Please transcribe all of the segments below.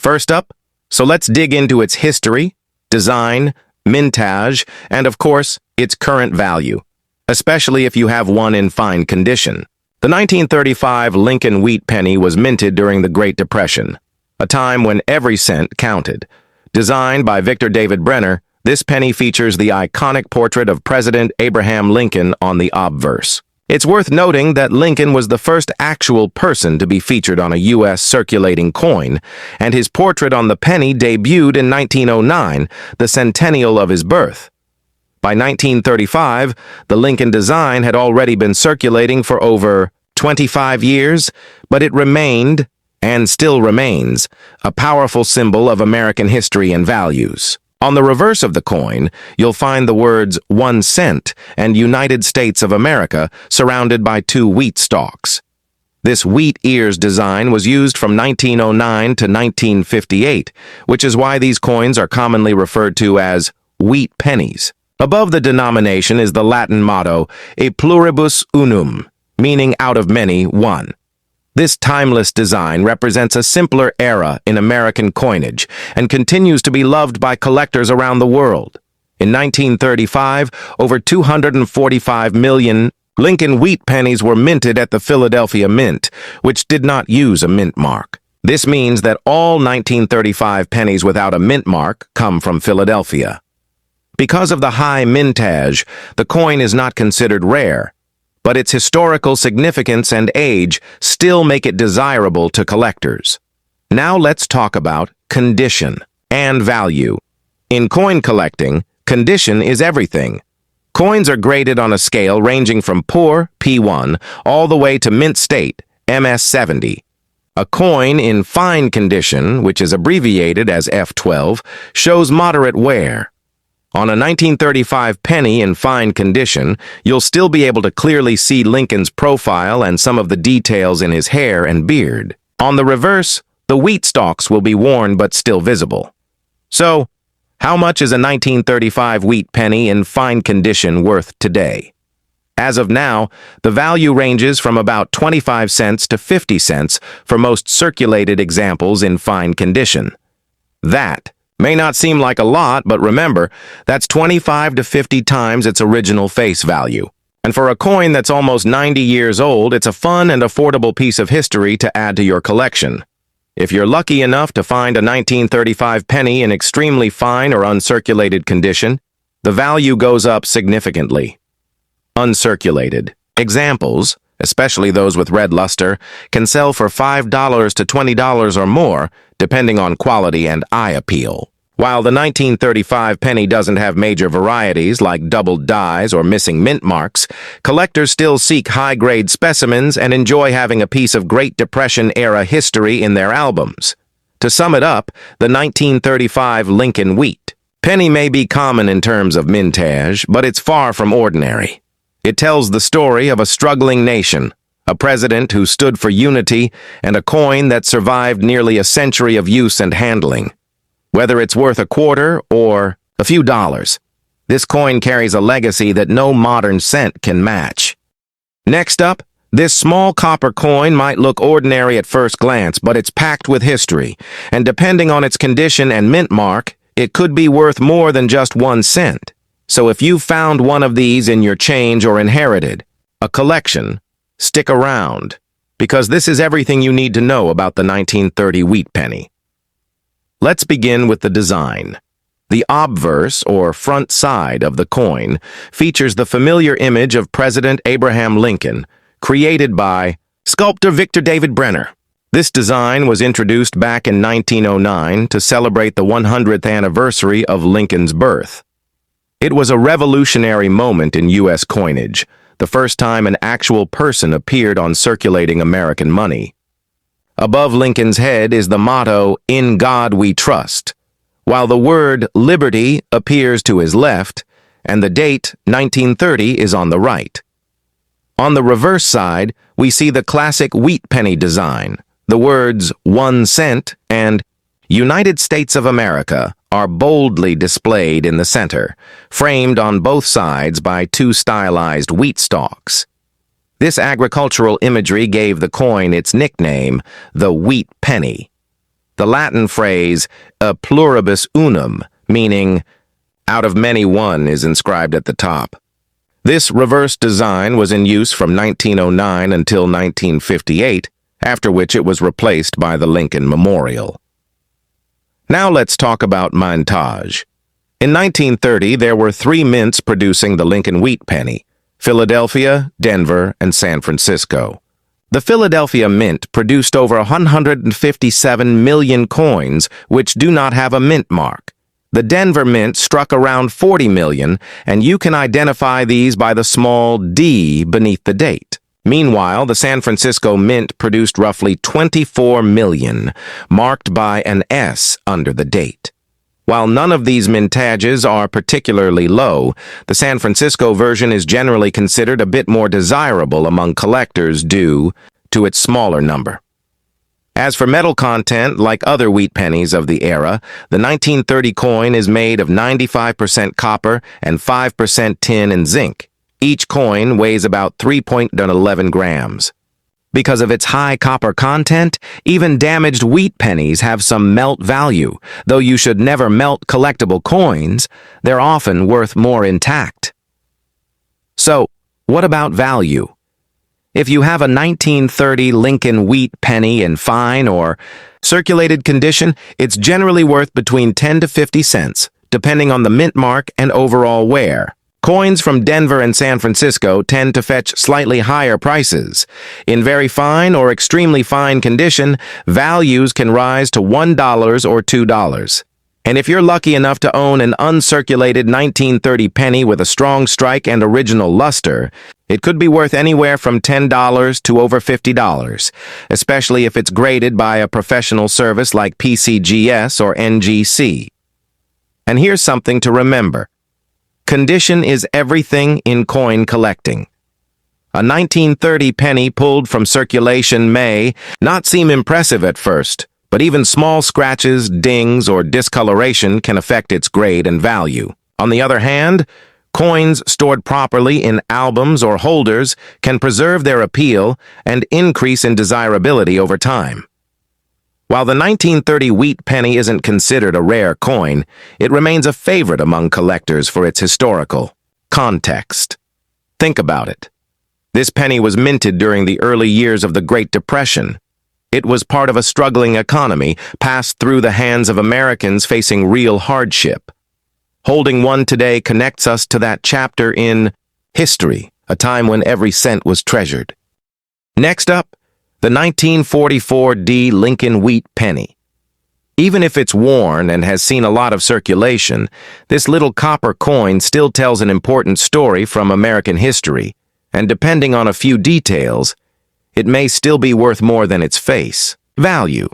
First up, so let's dig into its history, design, mintage, and of course, its current value, especially if you have one in fine condition. The 1935 Lincoln Wheat Penny was minted during the Great Depression, a time when every cent counted. Designed by Victor David Brenner, this penny features the iconic portrait of President Abraham Lincoln on the obverse. It's worth noting that Lincoln was the first actual person to be featured on a U.S. circulating coin, and his portrait on the penny debuted in 1909, the centennial of his birth. By 1935, the Lincoln design had already been circulating for over 25 years, but it remained, and still remains, a powerful symbol of American history and values. On the reverse of the coin, you'll find the words 1 cent and United States of America surrounded by 2 wheat stalks. This wheat ears design was used from 1909 to 1958, which is why these coins are commonly referred to as wheat pennies. Above the denomination is the Latin motto, E pluribus unum, meaning out of many, one. This timeless design represents a simpler era in American coinage and continues to be loved by collectors around the world. In 1935, over 245 million Lincoln Wheat Pennies were minted at the Philadelphia Mint, which did not use a mint mark. This means that all 1935 pennies without a mint mark come from Philadelphia. Because of the high mintage, the coin is not considered rare, but its historical significance and age still make it desirable to collectors. Now let's talk about condition and value. In coin collecting, condition is everything. Coins are graded on a scale ranging from poor, P1, all the way to mint state, MS70. A coin in fine condition, which is abbreviated as F12, shows moderate wear. On a 1935 penny in fine condition, you'll still be able to clearly see Lincoln's profile and some of the details in his hair and beard. On the reverse, the wheat stalks will be worn but still visible. So, how much is a 1935 wheat penny in fine condition worth today? As of now, the value ranges from about 25 cents to 50 cents for most circulated examples in fine condition. That may not seem like a lot, but remember, that's 25 to 50 times its original face value. And for a coin that's almost 90 years old, it's a fun and affordable piece of history to add to your collection. If you're lucky enough to find a 1935 penny in extremely fine or uncirculated condition, the value goes up significantly. Uncirculated examples, especially those with red luster, can sell for $5 to $20 or more, depending on quality and eye appeal. While the 1935 penny doesn't have major varieties like doubled dies or missing mint marks, collectors still seek high-grade specimens and enjoy having a piece of Great Depression-era history in their albums. To sum it up, the 1935 Lincoln Wheat Penny may be common in terms of mintage, but it's far from ordinary. It tells the story of a struggling nation, a president who stood for unity, and a coin that survived nearly a century of use and handling. Whether it's worth a quarter or a few dollars, this coin carries a legacy that no modern cent can match. Next up, this small copper coin might look ordinary at first glance, but it's packed with history, and depending on its condition and mint mark, it could be worth more than just 1 cent. So if you found one of these in your change or inherited a collection, stick around, because this is everything you need to know about the 1930 wheat penny. Let's begin with the design. The obverse, or front side, of the coin features the familiar image of President Abraham Lincoln, created by sculptor Victor David Brenner. This design was introduced back in 1909 to celebrate the 100th anniversary of Lincoln's birth. It was a revolutionary moment in U.S. coinage, the first time an actual person appeared on circulating American money. Above Lincoln's head is the motto, "In God We Trust," while the word liberty appears to his left, and the date 1930 is on the right. On the reverse side, we see the classic wheat penny design. The words 1 cent and United States of America are boldly displayed in the center, framed on both sides by 2 stylized wheat stalks. This agricultural imagery gave the coin its nickname, the Wheat Penny. The Latin phrase a pluribus unum, meaning out of many one, is inscribed at the top. This reverse design was in use from 1909 until 1958, after which it was replaced by the Lincoln Memorial. Now let's talk about mintage. In 1930, there were 3 mints producing the Lincoln Wheat Penny: Philadelphia, Denver, and San Francisco. The Philadelphia Mint produced over 157 million coins which do not have a mint mark. The Denver Mint struck around 40 million, and you can identify these by the small D beneath the date. Meanwhile, the San Francisco Mint produced roughly 24 million, marked by an S under the date. While none of these mintages are particularly low, the San Francisco version is generally considered a bit more desirable among collectors due to its smaller number. As for metal content, like other wheat pennies of the era, the 1930 coin is made of 95% copper and 5% tin and zinc. Each coin weighs about 3.11 grams. Because of its high copper content, even damaged wheat pennies have some melt value. Though you should never melt collectible coins, they're often worth more intact. So, what about value? If you have a 1930 Lincoln Wheat Penny in fine or circulated condition, it's generally worth between 10 to 50 cents, depending on the mint mark and overall wear. Coins from Denver and San Francisco tend to fetch slightly higher prices. In very fine or extremely fine condition, values can rise to $1 or $2. And if you're lucky enough to own an uncirculated 1930 penny with a strong strike and original luster, it could be worth anywhere from $10 to over $50, especially if it's graded by a professional service like PCGS or NGC. And here's something to remember. Condition is everything in coin collecting. A 1930 penny pulled from circulation may not seem impressive at first, but even small scratches, dings, or discoloration can affect its grade and value. On the other hand, coins stored properly in albums or holders can preserve their appeal and increase in desirability over time. While the 1930 wheat penny isn't considered a rare coin, it remains a favorite among collectors for its historical context. Think about it. This penny was minted during the early years of the Great Depression. It was part of a struggling economy passed through the hands of Americans facing real hardship. Holding one today connects us to that chapter in history, a time when every cent was treasured. Next up, the 1944 D Lincoln Wheat Penny. Even if it's worn and has seen a lot of circulation, this little copper coin still tells an important story from American history, and depending on a few details, it may still be worth more than its face value.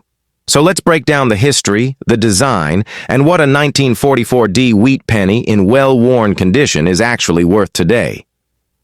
So let's break down the history, the design, and what a 1944 D wheat penny in well-worn condition is actually worth today.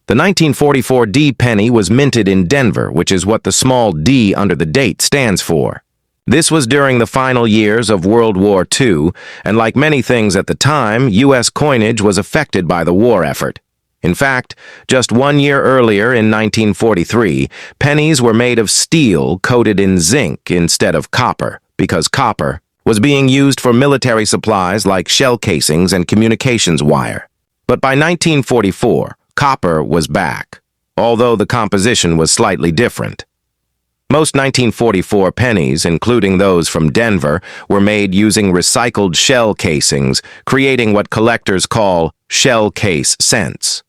The 1944 D penny was minted in Denver, which is what the small d under the date stands for. This was during the final years of World War II, and like many things at the time, U.S. coinage was affected by the war effort. In fact, just 1 year earlier in 1943, pennies were made of steel coated in zinc instead of copper, because copper was being used for military supplies like shell casings and communications wire. But by 1944, copper was back, although the composition was slightly different. Most 1944 pennies, including those from Denver, were made using recycled shell casings, creating what collectors call shell case cents.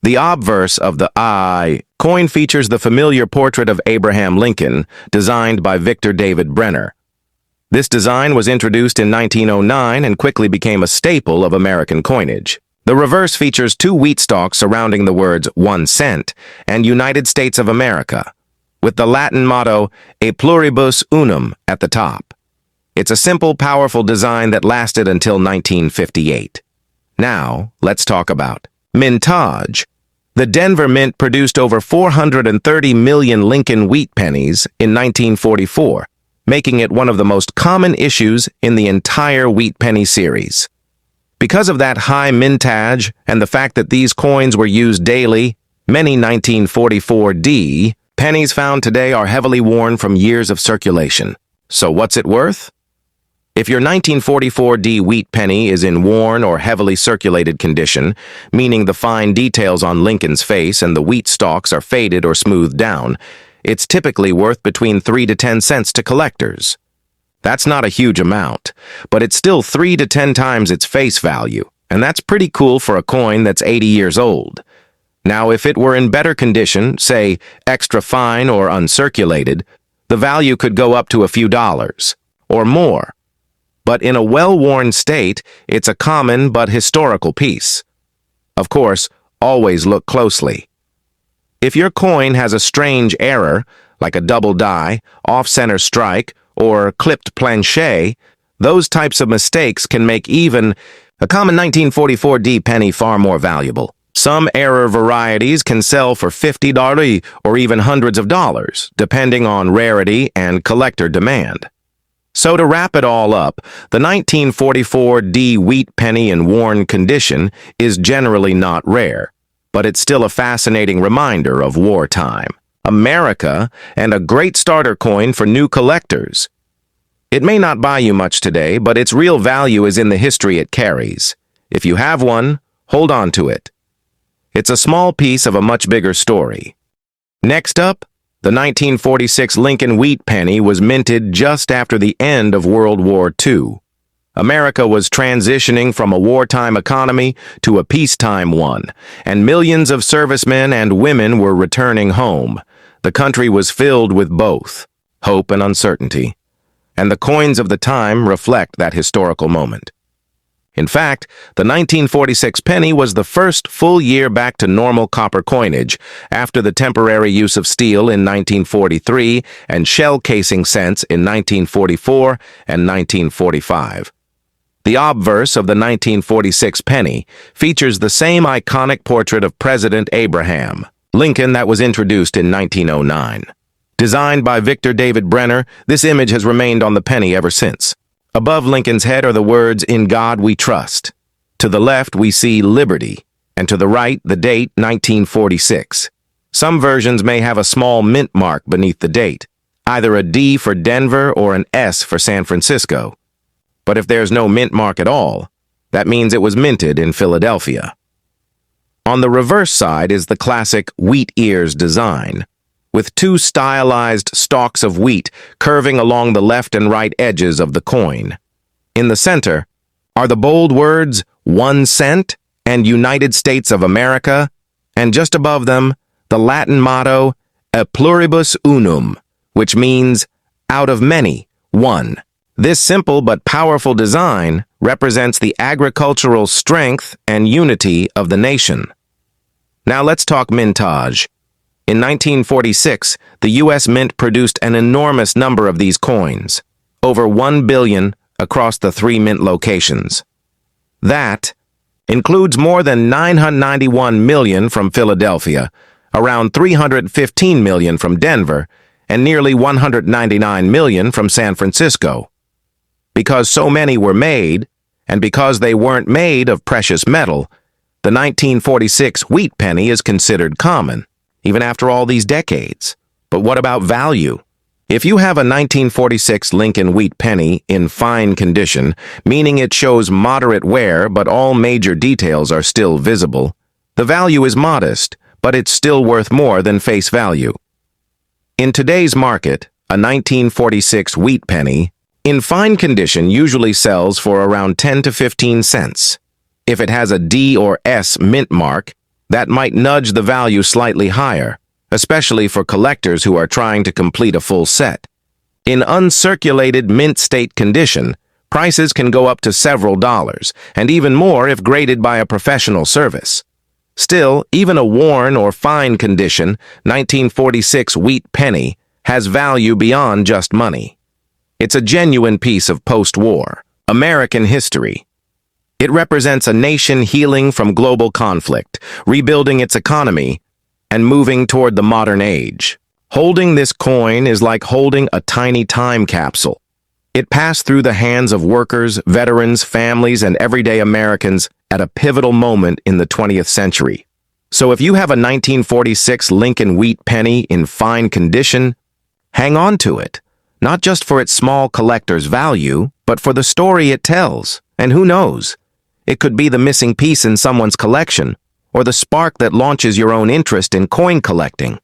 The obverse of the I coin features the familiar portrait of Abraham Lincoln, designed by Victor David Brenner. This design was introduced in 1909 and quickly became a staple of American coinage. The reverse features 2 wheat stalks surrounding the words 1 cent and United States of America, with the Latin motto a pluribus unum at the top. It's a simple, powerful design that lasted until 1958. Now, let's talk about mintage. The Denver Mint produced over 430 million Lincoln Wheat Pennies in 1944, making it one of the most common issues in the entire wheat penny series. Because of that high mintage and the fact that these coins were used daily, many 1944 D pennies found today are heavily worn from years of circulation. So what's it worth? If your 1944 D wheat penny is in worn or heavily circulated condition, meaning the fine details on Lincoln's face and the wheat stalks are faded or smoothed down, it's typically worth between 3 to 10 cents to collectors. That's not a huge amount, but it's still 3 to 10 times its face value, and that's pretty cool for a coin that's 80 years old. Now, if it were in better condition, say extra fine or uncirculated, the value could go up to a few dollars, or more. But in a well-worn state, it's a common but historical piece. Of course, always look closely. If your coin has a strange error, like a double die, off-center strike, or clipped planchet, those types of mistakes can make even a common 1944 D penny far more valuable. Some error varieties can sell for $50 or even hundreds of dollars, depending on rarity and collector demand. So to wrap it all up, the 1944 D wheat penny in worn condition is generally not rare, but it's still a fascinating reminder of wartime, America, and a great starter coin for new collectors. It may not buy you much today, but its real value is in the history it carries. If you have one, hold on to it. It's a small piece of a much bigger story. Next up, the 1946 Lincoln Wheat Penny was minted just after the end of World War II. America was transitioning from a wartime economy to a peacetime one, and millions of servicemen and women were returning home. The country was filled with both hope and uncertainty, and the coins of the time reflect that historical moment. In fact, the 1946 penny was the first full year back to normal copper coinage after the temporary use of steel in 1943 and shell casing cents in 1944 and 1945. The obverse of the 1946 penny features the same iconic portrait of President Abraham Lincoln that was introduced in 1909. Designed by Victor David Brenner, this image has remained on the penny ever since. Above Lincoln's head are the words, "In God We Trust." To the left, we see liberty, and to the right, the date, 1946. Some versions may have a small mint mark beneath the date, either a D for Denver or an S for San Francisco. But if there's no mint mark at all, that means it was minted in Philadelphia. On the reverse side is the classic wheat ears design, with two stylized stalks of wheat curving along the left and right edges of the coin. In the center are the bold words, 1 cent and United States of America, and just above them, the Latin motto, E pluribus unum, which means, out of many, one. This simple but powerful design represents the agricultural strength and unity of the nation. Now let's talk mintage. In 1946, the U.S. Mint produced an enormous number of these coins, over 1 billion across the 3 mint locations. That includes more than 991 million from Philadelphia, around 315 million from Denver, and nearly 199 million from San Francisco. Because so many were made, and because they weren't made of precious metal, the 1946 wheat penny is considered common, even after all these decades. But what about value? If you have a 1946 Lincoln Wheat Penny in fine condition, meaning it shows moderate wear but all major details are still visible, the value is modest, but it's still worth more than face value. In today's market, a 1946 wheat penny in fine condition usually sells for around 10 to 15 cents. If it has a D or S mint mark, that might nudge the value slightly higher, especially for collectors who are trying to complete a full set. In uncirculated mint state condition, prices can go up to several dollars, and even more if graded by a professional service. Still, even a worn or fine condition 1946 wheat penny has value beyond just money. It's a genuine piece of post-war American history. It represents a nation healing from global conflict, rebuilding its economy, and moving toward the modern age. Holding this coin is like holding a tiny time capsule. It passed through the hands of workers, veterans, families, and everyday Americans at a pivotal moment in the 20th century. So if you have a 1946 Lincoln Wheat Penny in fine condition, hang on to it. not just for its small collector's value, but for the story it tells. And who knows? It could be the missing piece in someone's collection, or the spark that launches your own interest in coin collecting.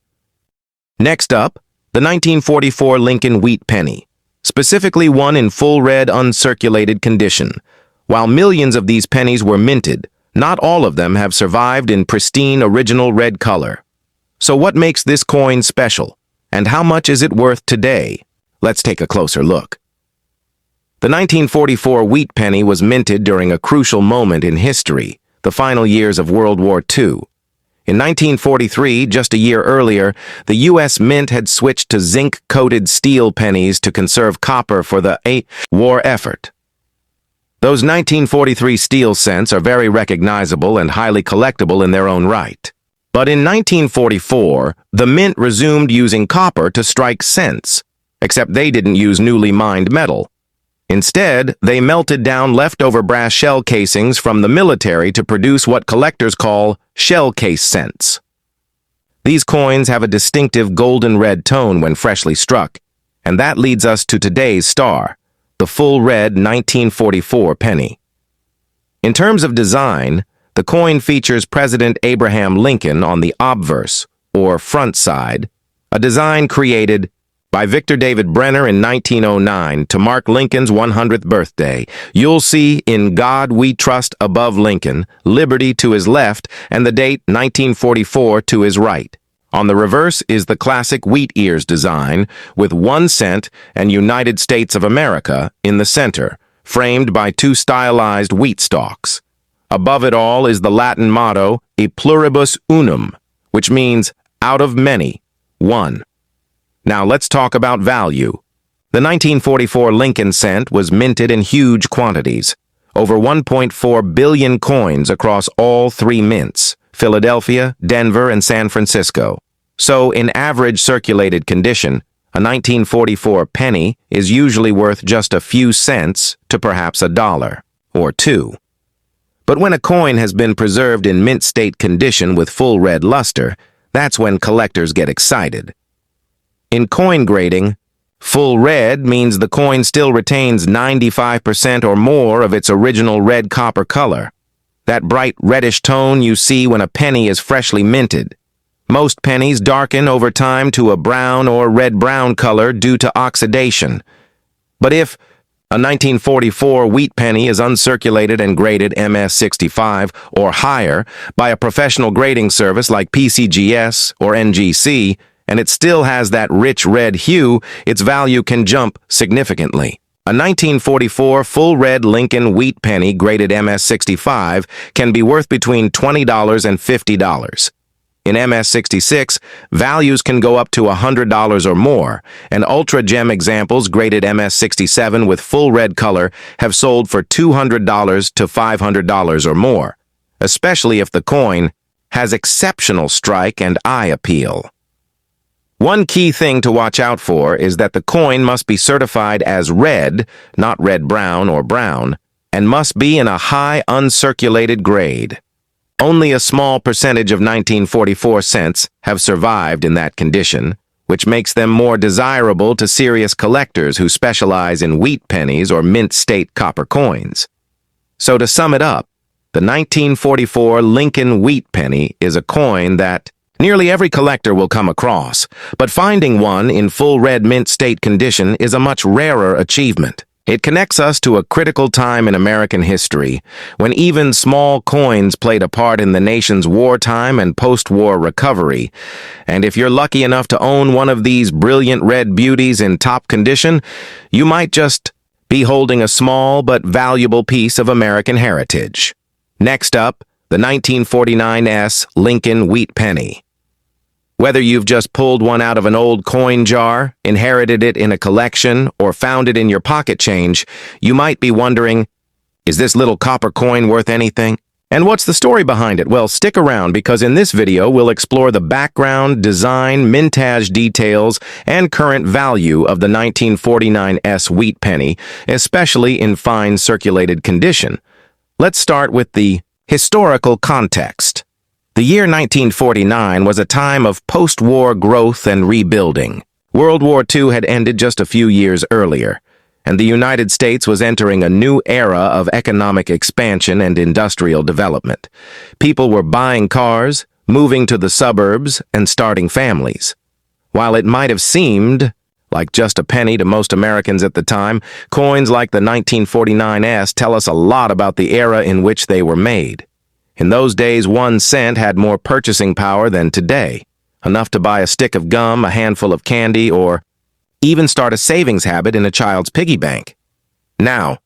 Next up, the 1944 Lincoln Wheat Penny, specifically one in full red uncirculated condition. While millions of these pennies were minted, not all of them have survived in pristine original red color. So what makes this coin special, and how much is it worth today? Let's take a closer look. The 1944 wheat penny was minted during a crucial moment in history, the final years of World War II. In 1943, just a year earlier, the U.S. Mint had switched to zinc-coated steel pennies to conserve copper for the war effort. Those 1943 steel cents are very recognizable and highly collectible in their own right. But in 1944, the Mint resumed using copper to strike cents, except they didn't use newly mined metal. Instead, they melted down leftover brass shell casings from the military to produce what collectors call shell case cents. These coins have a distinctive golden red tone when freshly struck, and that leads us to today's star, the full red 1944 penny. In terms of design, the coin features President Abraham Lincoln on the obverse, or front side, a design created by Victor David Brenner in 1909 to mark Lincoln's 100th birthday. You'll see "In God We Trust" above Lincoln, liberty to his left, and the date 1944 to his right. On the reverse is the classic wheat ears design, with 1 cent and United States of America in the center, framed by 2 stylized wheat stalks. Above it all is the Latin motto, "E pluribus unum," which means "out of many, one." Now let's talk about value. The 1944 Lincoln cent was minted in huge quantities, over 1.4 billion coins across all 3 mints, Philadelphia, Denver, and San Francisco. So, in average circulated condition, a 1944 penny is usually worth just a few cents to perhaps $1 or $2. But when a coin has been preserved in mint state condition with full red luster, that's when collectors get excited. In coin grading, full red means the coin still retains 95% or more of its original red copper color, that bright reddish tone you see when a penny is freshly minted. Most pennies darken over time to a brown or red-brown color due to oxidation. But if a 1944 wheat penny is uncirculated and graded MS-65 or higher by a professional grading service like PCGS or NGC, and it still has that rich red hue, its value can jump significantly. A 1944 full red Lincoln Wheat Penny graded MS-65 can be worth between $20 and $50. In MS-66, values can go up to $100 or more, and Ultra Gem examples graded MS-67 with full red color have sold for $200 to $500 or more, especially if the coin has exceptional strike and eye appeal. One key thing to watch out for is that the coin must be certified as red, not red-brown or brown, and must be in a high uncirculated grade. Only a small percentage of 1944 cents have survived in that condition, which makes them more desirable to serious collectors who specialize in wheat pennies or mint state copper coins. So to sum it up, the 1944 Lincoln Wheat Penny is a coin that nearly every collector will come across, but finding one in full red mint state condition is a much rarer achievement. It connects us to a critical time in American history, when even small coins played a part in the nation's wartime and post-war recovery. And if you're lucky enough to own one of these brilliant red beauties in top condition, you might just be holding a small but valuable piece of American heritage. Next up, the 1949 Lincoln Wheat Penny. Whether you've just pulled one out of an old coin jar, inherited it in a collection, or found it in your pocket change, you might be wondering, is this little copper coin worth anything? And what's the story behind it? Well, stick around because in this video we'll explore the background, design, mintage details, and current value of the 1949 Wheat Penny, especially in fine circulated condition. Let's start with the historical context. The year 1949 was a time of post-war growth and rebuilding. World War II had ended just a few years earlier, and the United States was entering a new era of economic expansion and industrial development. People were buying cars, moving to the suburbs, and starting families. While it might have seemed like just a penny to most Americans at the time, coins like the 1949s tell us a lot about the era in which they were made. In those days, 1 cent had more purchasing power than today, enough to buy a stick of gum, a handful of candy, or even start a savings habit in a child's piggy bank. Now,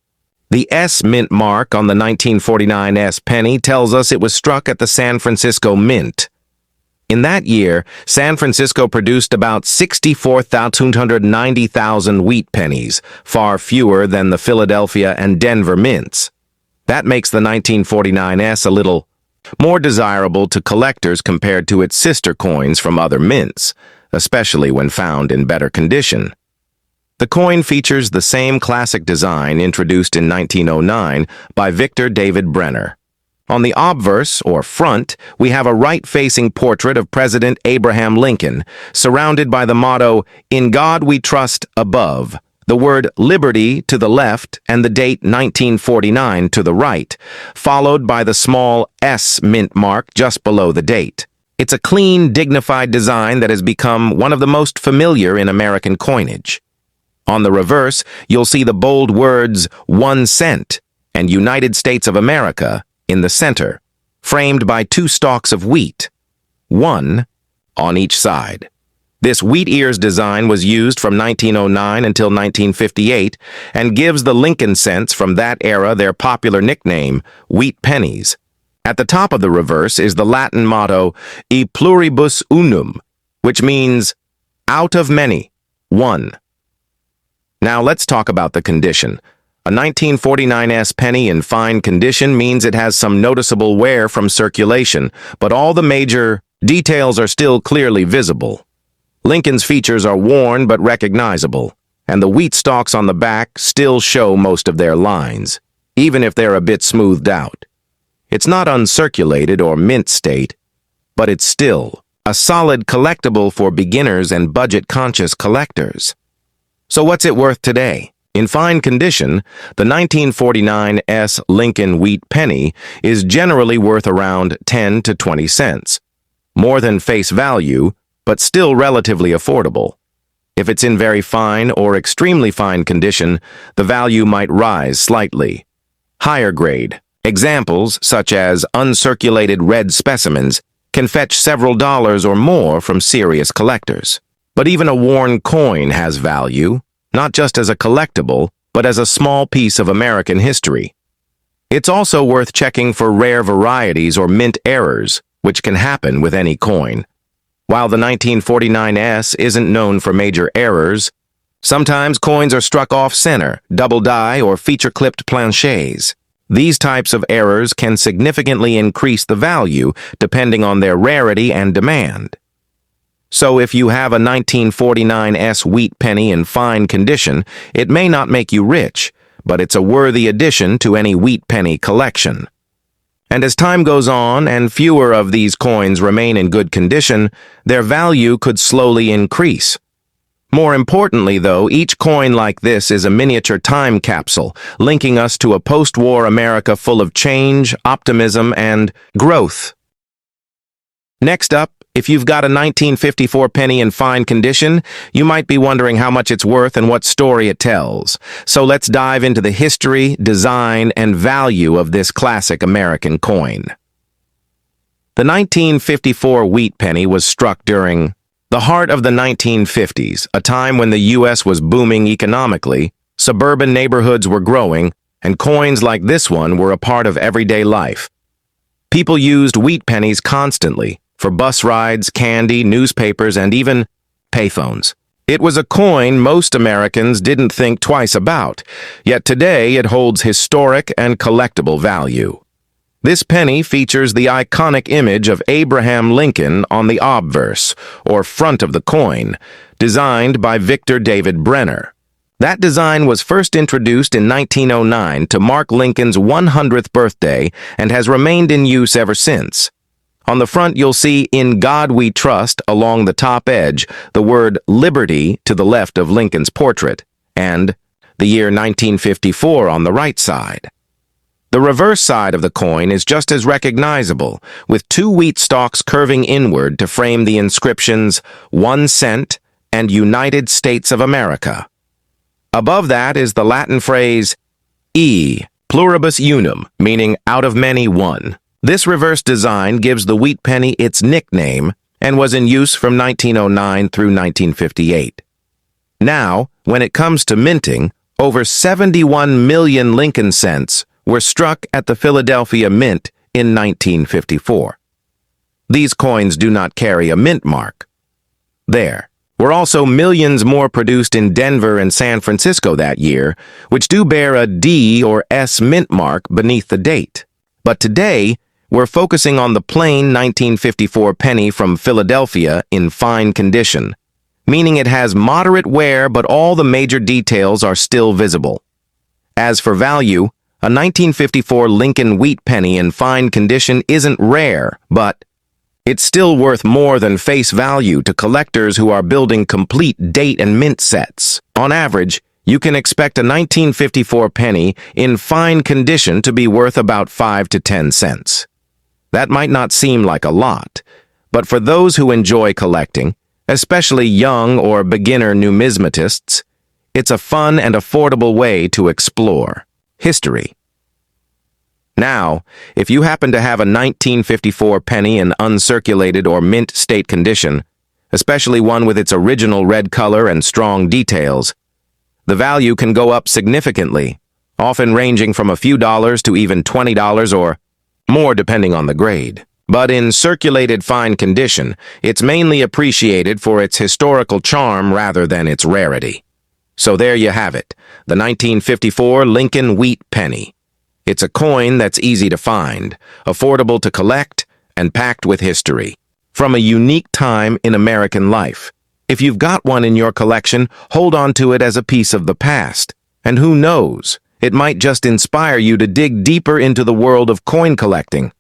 the S mint mark on the 1949 S penny tells us it was struck at the San Francisco Mint. In that year, San Francisco produced about 64,290,000 wheat pennies, far fewer than the Philadelphia and Denver mints. That makes the 1949 S a little more desirable to collectors compared to its sister coins from other mints, especially when found in better condition. The coin features the same classic design introduced in 1909 by Victor David Brenner. On the obverse, or front, we have a right-facing portrait of President Abraham Lincoln, surrounded by the motto, "In God We Trust," above, the word "Liberty" to the left, and the date 1949 to the right, followed by the small S mint mark just below the date. It's a clean, dignified design that has become one of the most familiar in American coinage. On the reverse, you'll see the bold words 1 cent and United States of America in the center, framed by 2 stalks of wheat, one on each side. This wheat ears design was used from 1909 until 1958 and gives the Lincoln cents from that era their popular nickname, wheat pennies. At the top of the reverse is the Latin motto, E pluribus unum, which means out of many, one. Now let's talk about the condition. A 1949 S penny in fine condition means it has some noticeable wear from circulation, but all the major details are still clearly visible. Lincoln's features are worn but recognizable, and the wheat stalks on the back still show most of their lines, even if they're a bit smoothed out. It's not uncirculated or mint state, but it's still a solid collectible for beginners and budget-conscious collectors. So what's it worth today? In fine condition, the 1949 S Lincoln Wheat Penny is generally worth around 10 to 20 cents. More than face value, but still relatively affordable. If it's in very fine or extremely fine condition, the value might rise slightly. Higher grade, examples such as uncirculated red specimens, can fetch several dollars or more from serious collectors. But even a worn coin has value, not just as a collectible, but as a small piece of American history. It's also worth checking for rare varieties or mint errors, which can happen with any coin. While the 1949 S isn't known for major errors, sometimes coins are struck off-center, double die, or feature-clipped planchets. These types of errors can significantly increase the value depending on their rarity and demand. So if you have a 1949 S wheat penny in fine condition, it may not make you rich, but it's a worthy addition to any wheat penny collection. And as time goes on and fewer of these coins remain in good condition, their value could slowly increase. More importantly, though, each coin like this is a miniature time capsule, linking us to a post-war America full of change, optimism, and growth. Next up, if you've got a 1954 penny in fine condition, you might be wondering how much it's worth and what story it tells. So let's dive into the history, design, and value of this classic American coin. The 1954 wheat penny was struck during the heart of the 1950s, a time when the U.S. was booming economically, suburban neighborhoods were growing, and coins like this one were a part of everyday life. People used wheat pennies constantly, for bus rides, candy, newspapers, and even payphones. It was a coin most Americans didn't think twice about, yet today it holds historic and collectible value. This penny features the iconic image of Abraham Lincoln on the obverse, or front of the coin, designed by Victor David Brenner. That design was first introduced in 1909 to mark Lincoln's 100th birthday and has remained in use ever since. On the front, you'll see "In God We Trust" along the top edge, the word "Liberty" to the left of Lincoln's portrait, and the year 1954 on the right side. The reverse side of the coin is just as recognizable, with two wheat stalks curving inward to frame the inscriptions "1 cent" and "United States of America." Above that is the Latin phrase "E pluribus unum," meaning "out of many, one." This reverse design gives the wheat penny its nickname and was in use from 1909 through 1958. Now, when it comes to minting, over 71 million Lincoln cents were struck at the Philadelphia Mint in 1954. These coins do not carry a mint mark. There were also millions more produced in Denver and San Francisco that year, which do bear a D or S mint mark beneath the date. But today, we're focusing on the plain 1954 penny from Philadelphia in fine condition, meaning it has moderate wear but all the major details are still visible. As for value, a 1954 Lincoln Wheat Penny in fine condition isn't rare, but it's still worth more than face value to collectors who are building complete date and mint sets. On average, you can expect a 1954 penny in fine condition to be worth about 5 to 10 cents. That might not seem like a lot, but for those who enjoy collecting, especially young or beginner numismatists, it's a fun and affordable way to explore history. Now, if you happen to have a 1954 penny in uncirculated or mint state condition, especially one with its original red color and strong details, the value can go up significantly, often ranging from a few dollars to even $20 or more depending on the grade. But in circulated fine condition, it's mainly appreciated for its historical charm rather than its rarity. So there you have it, the 1954 Lincoln Wheat Penny. It's a coin that's easy to find, affordable to collect, and packed with history. From a unique time in American life. If you've got one in your collection, hold on to it as a piece of the past. And who knows, it might just inspire you to dig deeper into the world of coin collecting.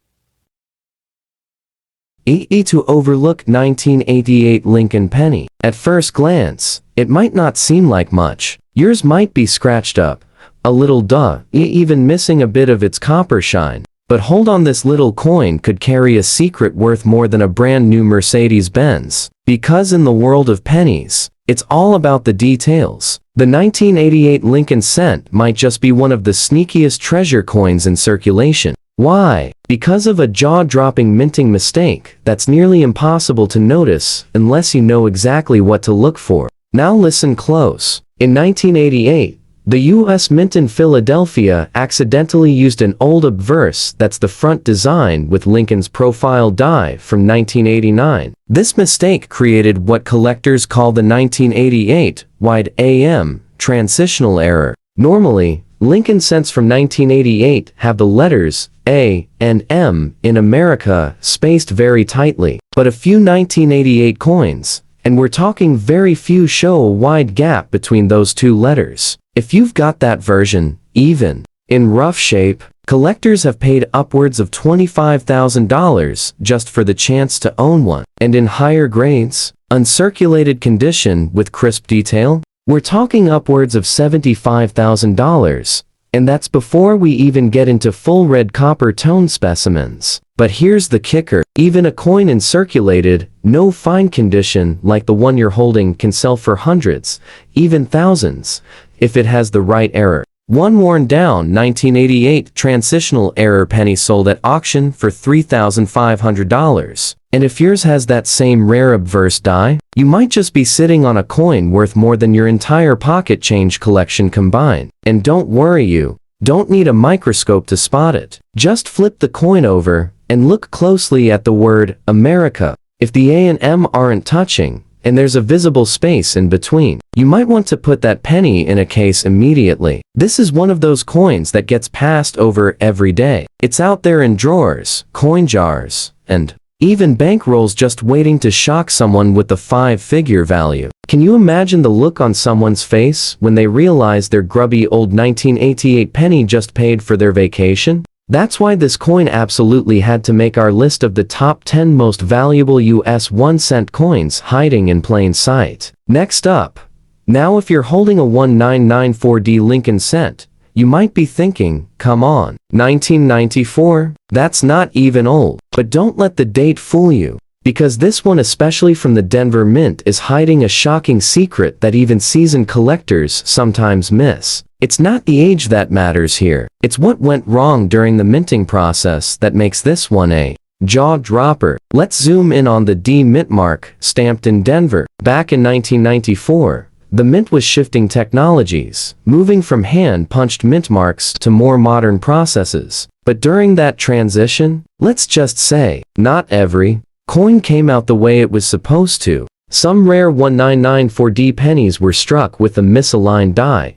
Easy to overlook 1988 Lincoln Penny. At first glance, it might not seem like much. Yours might be scratched up, a little dull, even missing a bit of its copper shine. But hold on, this little coin could carry a secret worth more than a brand new Mercedes-Benz. Because in the world of pennies, it's all about the details. The 1988 Lincoln cent might just be one of the sneakiest treasure coins in circulation. Why? Because of a jaw-dropping minting mistake that's nearly impossible to notice unless you know exactly what to look for. Now listen close. In 1988, the U.S. Mint in Philadelphia accidentally used an old obverse that's the front design with Lincoln's profile die from 1989. This mistake created what collectors call the 1988 wide AM transitional error. Normally, Lincoln cents from 1988 have the letters A and M in America spaced very tightly, but a few 1988 coins, and we're talking very few, show a wide gap between those two letters. If you've got that version, even in rough shape, collectors have paid upwards of $25,000 just for the chance to own one. And in higher grades, uncirculated condition with crisp detail, we're talking upwards of $75,000. And that's before we even get into full red copper tone specimens. But here's the kicker, even a coin in circulated, no fine condition like the one you're holding can sell for hundreds, even thousands, if it has the right error. One worn down 1988 transitional error penny sold at auction for $3,500. And if yours has that same rare obverse die, you might just be sitting on a coin worth more than your entire pocket change collection combined. And don't worry, you don't need a microscope to spot it. Just flip the coin over and look closely at the word America. If the A and M aren't touching, and there's a visible space in between, you might want to put that penny in a case immediately. This is one of those coins that gets passed over every day. It's out there in drawers, coin jars, and even bankrolls just waiting to shock someone with the 5-figure value. Can you imagine the look on someone's face when they realize their grubby old 1988 penny just paid for their vacation? That's why this coin absolutely had to make our list of the top 10 most valuable US 1-cent coins hiding in plain sight. Next up. Now if you're holding a 1994D Lincoln cent, you might be thinking, come on, 1994? That's not even old. But don't let the date fool you. Because this one, especially from the Denver Mint, is hiding a shocking secret that even seasoned collectors sometimes miss. It's not the age that matters here. It's what went wrong during the minting process that makes this one a jaw-dropper. Let's zoom in on the D mint mark, stamped in Denver. Back in 1994, the mint was shifting technologies, moving from hand-punched mint marks to more modern processes. But during that transition, let's just say, not every coin came out the way it was supposed to. Some rare 1994D pennies were struck with a misaligned die,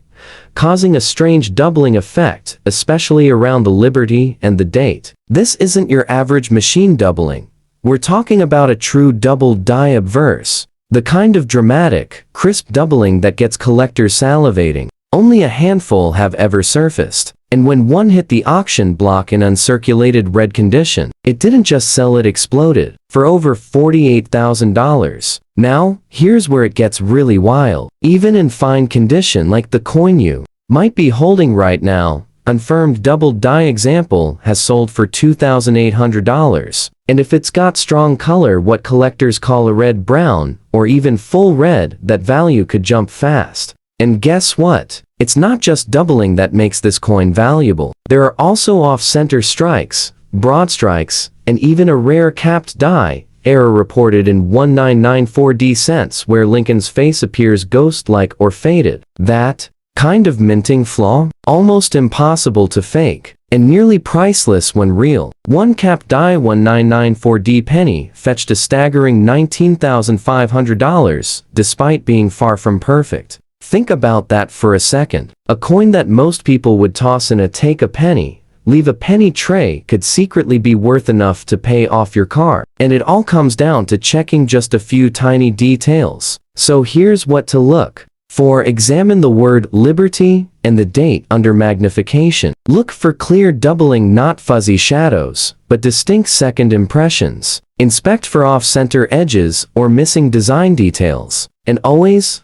causing a strange doubling effect, especially around the Liberty and the date. This isn't your average machine doubling. We're talking about a true double die obverse. The kind of dramatic, crisp doubling that gets collectors salivating. Only a handful have ever surfaced. And when one hit the auction block in uncirculated red condition, it didn't just sell, it exploded for over $48,000. Now, here's where it gets really wild. Even in fine condition like the coin you might be holding right now, confirmed double die example has sold for $2,800. And if it's got strong color, what collectors call a red-brown, or even full red, that value could jump fast. And guess what? It's not just doubling that makes this coin valuable. There are also off-center strikes, broad strikes, and even a rare capped die, error reported in 1994D cents where Lincoln's face appears ghost-like or faded. That kind of minting flaw? Almost impossible to fake, and nearly priceless when real. One capped die 1994D penny fetched a staggering $19,500, despite being far from perfect. Think about that for a second. A coin that most people would toss in a take a penny, leave a penny tray could secretly be worth enough to pay off your car. And it all comes down to checking just a few tiny details. So here's what to look for. Examine the word Liberty and the date under magnification. Look for clear doubling, not fuzzy shadows, but distinct second impressions. Inspect for off-center edges or missing design details. And always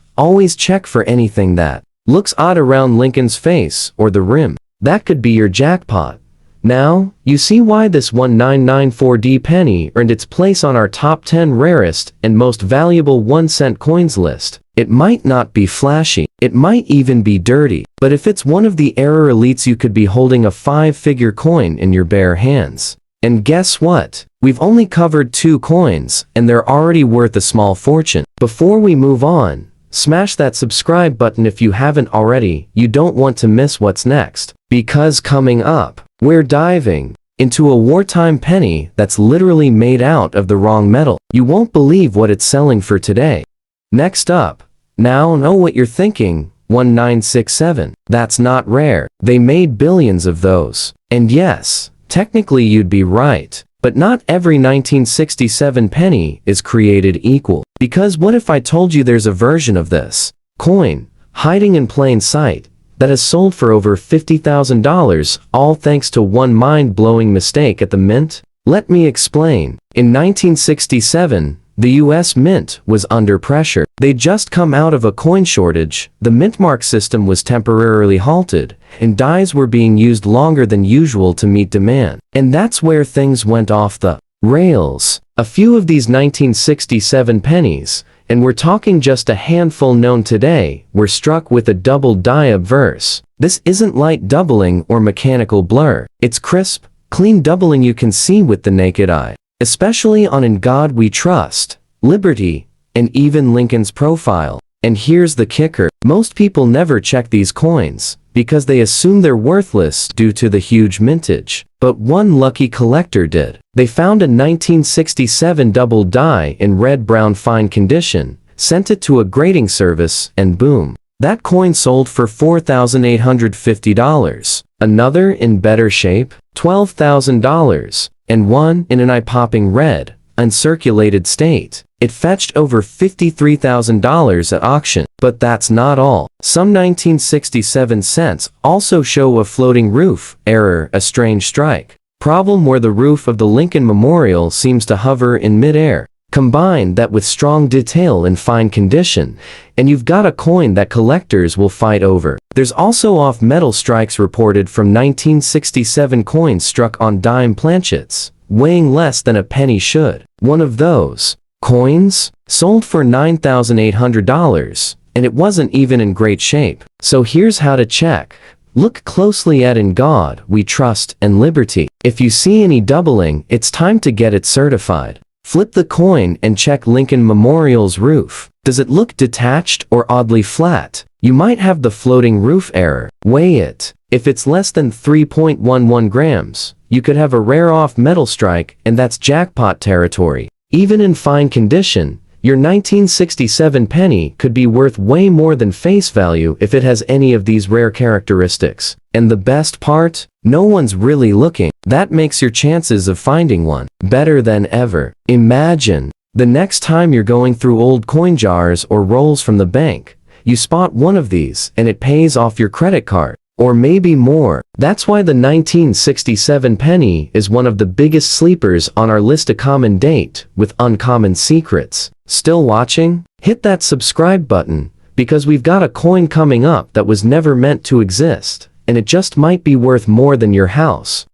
check for anything that looks odd around Lincoln's face or the rim. That could be your jackpot. Now, you see why this 1994D penny earned its place on our top 10 rarest and most valuable 1-cent coins list. It might not be flashy, it might even be dirty, but if it's one of the error elites, you could be holding a 5-figure coin in your bare hands. And guess what? We've only covered 2 coins, and they're already worth a small fortune. Before we move on, smash that subscribe button if you haven't already. You don't want to miss what's next. Because coming up, we're diving into a wartime penny that's literally made out of the wrong metal. You won't believe what it's selling for today. Next up, now know what you're thinking, 1967. That's not rare. They made billions of those. And yes, technically you'd be right. But not every 1967 penny is created equal. Because what if I told you there's a version of this coin hiding in plain sight that has sold for over $50,000, all thanks to one mind-blowing mistake at the mint? Let me explain. In 1967, the US Mint was under pressure. They'd just come out of a coin shortage, the mint mark system was temporarily halted, and dies were being used longer than usual to meet demand. And that's where things went off the rails. A few of these 1967 pennies, and we're talking just a handful known today, were struck with a double die obverse. This isn't light doubling or mechanical blur. It's crisp, clean doubling you can see with the naked eye. Especially on In God We Trust, Liberty, and even Lincoln's profile. And here's the kicker. Most people never check these coins, because they assume they're worthless due to the huge mintage. But one lucky collector did. They found a 1967 double die in red-brown fine condition, sent it to a grading service, and boom. That coin sold for $4,850. Another in better shape, $12,000. And one in an eye-popping red, uncirculated state. It fetched over $53,000 at auction. But that's not all. Some 1967 cents also show a floating roof. Error, a strange strike. Problem where the roof of the Lincoln Memorial seems to hover in midair. Combine that with strong detail in fine condition, and you've got a coin that collectors will fight over. There's also off-metal strikes reported from 1967 coins struck on dime planchets, weighing less than a penny should. One of those coins sold for $9,800, and it wasn't even in great shape. So here's how to check. Look closely at "In God We Trust" and "Liberty." If you see any doubling, it's time to get it certified. Flip the coin and check Lincoln Memorial's roof. Does it look detached or oddly flat? You might have the floating roof error. Weigh it. If it's less than 3.11 grams, you could have a rare off-metal strike, and that's jackpot territory. Even in fine condition, your 1967 penny could be worth way more than face value if it has any of these rare characteristics. And the best part? No one's really looking. That makes your chances of finding one better than ever. Imagine the next time you're going through old coin jars or rolls from the bank, you spot one of these and it pays off your credit card. Or maybe more. That's why the 1967 penny is one of the biggest sleepers on our list of common date with uncommon secrets. Still watching? Hit that subscribe button, because we've got a coin coming up that was never meant to exist, and it just might be worth more than your house.